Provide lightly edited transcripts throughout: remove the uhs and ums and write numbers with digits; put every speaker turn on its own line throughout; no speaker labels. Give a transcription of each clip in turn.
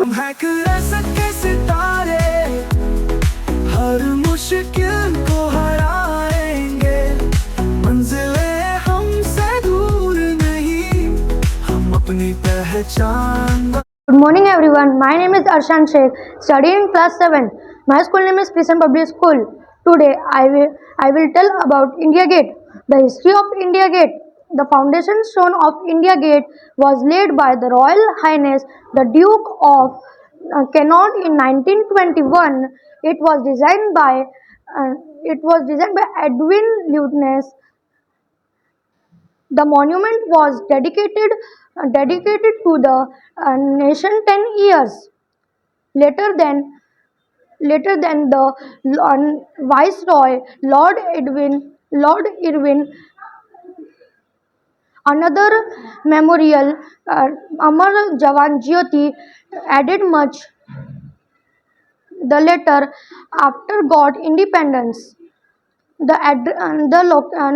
हम है सके सितारे, हर मुश्किल को हराएंगे, मंजिलें हमसे दूर नहीं, हम अपनी पहचान।
Good morning everyone, my name is Arshan Sheikh, studying in class 7. My school name is Peace Public School. Today I will tell about India Gate. The history of India Gate. The foundation stone of India Gate was laid by the Royal Highness the Duke of Connaught in 1921. It was designed by Edwin Lutyens. The monument was dedicated to the nation 10 years later than the Viceroy Lord Irwin. Another memorial, Amar Jawan Jyoti, added much the later after got independence. The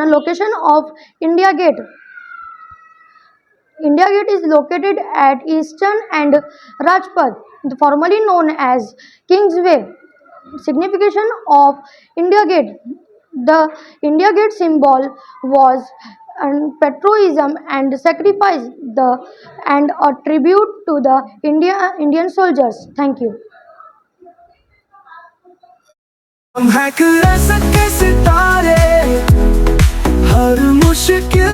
location of India Gate. India Gate is located at Eastern and Rajpath, formerly known as Kingsway. Signification of India Gate. The India Gate symbol was patriotism and sacrifice and a tribute to the Indian soldiers. Thank you.
हम है सके सितारे, हर मुश्किल